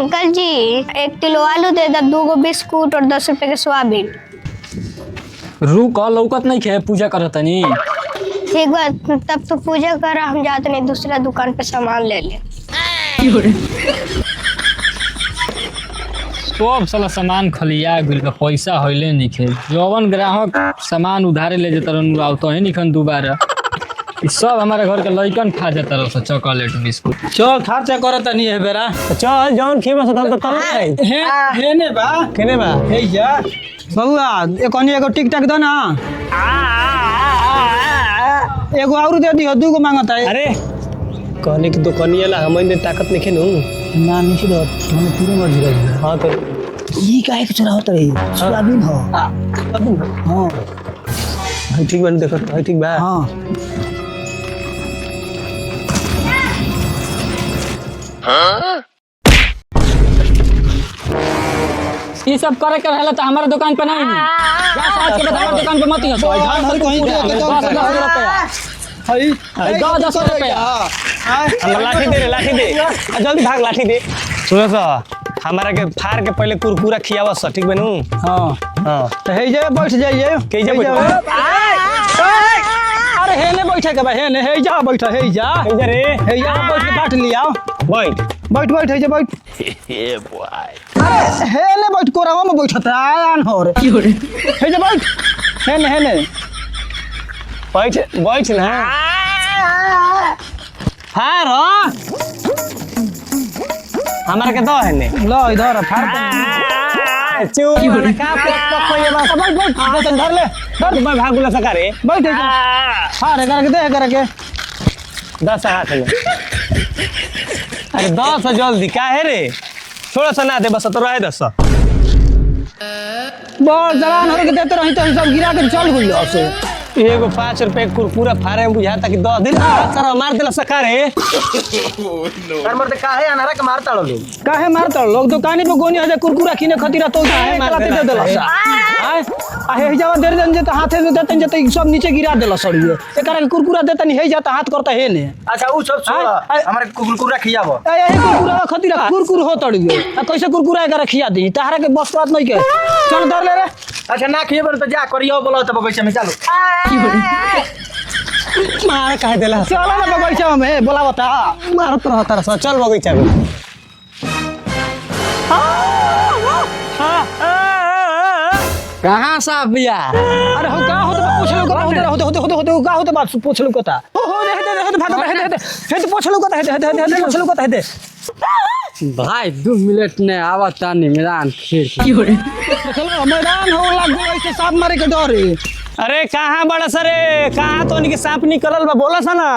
Uncle जी 1 kilo आलू दे दो, 2 गो बिस्कुट और 10 रुपए के सोयाबीन। रुक लौकत नहीं खे पूजा करत नहीं। ठीक बा, तब तो पूजा कर, हम जाते नहीं दूसरा दुकान पे सामान ले ले। सब साला सामान खलिया गइल बा, पैसा होइले नहीं खे। जवन ग्राहक सामान उधारे ले जता रहन आवतो है निखन दोबारा। ई सब हमारे घर के लइकन खा जाता रह चॉकलेट बिस्कुट। चल खर्चा करत नहीं है बेरा। चल जवन खेबस तब तो तब हे ने बा केने बा हे जा बबुआ एकोनी एगो टिकटक दो ना। एगो और दे दियो, 2 गो मांगता है। अरे कहने की दुकानिया ला हमने ताकत नहीं खेनु ना निशी दो हम पूरे मर्जी रही। हां तो ई काहे के चुरा होत रही सोयाबीन हो। हां ठीक बन देखो ठीक बा। हां ये सब करे के रहला तो हमारे दुकान पे नहीं जा साथ के हमारे दुकान पे मत आसो। हर कहीं हई 10 रुपया हम लाठी दे जल्दी भाग लाठी दे। सुनो सा हमारा के फार के पहले कुरकुरा खियावा सा ठीक बनू। हां हां तो हे जे बैठ जाइए के जे बैठ। अरे हे ने बैठे के बा, हे ने हे जा बैठ, हे जा रे हे जा बैठ के बांट लिया। बैठ बैठ बैठ हे जे बैठ। ए बॉय अरे हे ने बैठ कोरावा में बैठता आन हो रे। हे जे बैठ, हे ने बैठ ना फार हमारा के दो है ने लो इधर फाड़ चूर का कोई बस बैठ धर ले धर मैं भागुला सका रे बैठ जा। हां रे करके दे करके 10 हाथ में। अरे 10 जल्दी का है रे थोड़ा सा ना दे बस तो रहे 10 बोल जवान हो के देते रही तो सब गिरा के चल गइल से। एगो 5 रुपए कुरकुरा फारे बुझाता कि 10 दिन कर मार देला सका रे। कर मरते काहे अनारा के मारता लोग, काहे मारता लोग दुकानी पे गोनी हजार कुरकुरा किने खतीरा तो काहे मारते दे देला सा। आ हे जावा देर जन जे त हाथे में देतन जे त सब नीचे गिरा देला सड़िए एकरा के कुरकुरा देतन हे जाता हाथ करता हे ने। अच्छा उ सब छोड़ हमरा कुरकुरा खियाबो। ए हे कुरकुरा खतीरा कुरकुर हो तड़िए आ कैसे कुरकुरा एकरा खिया दी तारा के बस बात नहीं के चल धर ले रे। अच्छा ना खिएबो तो जा करियो बोलो तब बगीचा में चलो। मार काहे देला चल ना बगीचा में बोला बता मारत रहता रे चल बगीचा में। कहां साहब भैया? अरे हो का हो तो पूछ लो का हो का हो तो बात पूछ लो कता हो दे भाग हे तो पूछ लो कता हे पूछ लो कता हे भाई 2 मिनट ने आवता नहीं मैदान खेल चलो मैदान हो लग गई ऐसे सांप मारे के डर। अरे कहाँ बड़ा सरे कहाँ तो उनके सांप निकलल बा बोला सा ना।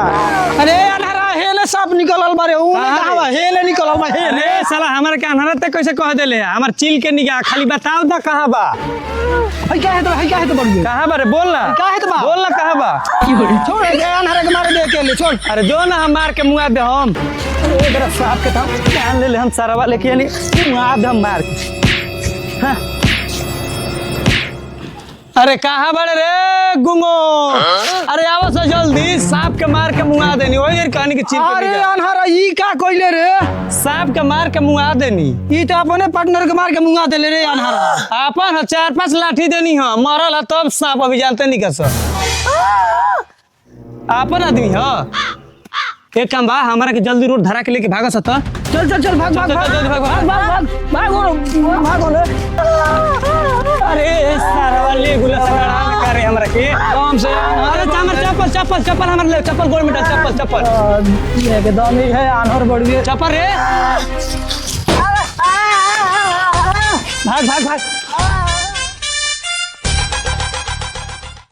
अरे अनहरा हेले सांप निकलल बारे ऊ कहां बा हेले निकलल बा हेले अरे साला हमारे के अनहरा तक कैसे कह देले हमार चिल के निगाह खाली बताओ दा कहाँ बा है का है तो बढ़िए कहाँ बा रे बोल ना काहे तो बा बोल ना कहाँ बा छोड़ दे अनहरा के मारे दे के ले छोड़। अरे जो ना हम मार के मुआ दे हम इधर सांप के था जान ले हम सारा वाले के नहीं मुआ दे हम मार के। हाँ। अरे कहाँ बड़े रे गुंगो अरे आवो से जल्दी सांप के मार के मुआ देनी वही कहानी के चिल अरे अनहरा ई का कइले रे सांप के मार के मुआ देनी ई तो अपने पार्टनर के मार के मुंगा देले रे अनहरा। अपन 4-5 लाठी देनी है मरल है तब सांप अभी जानते नहीं कैसे अपन आदमी है। एक काम बा हमारा के जल्दी रोड धरा के लेके भागा सता चल भाग अरे सारा वाले गुला सगाड़ा करे हमरा के काम से अरे चप्पल हमर ले चप्पल गोल में चप्पल ये के दम ही है अनहर बढ़िए चप्पल रे भाग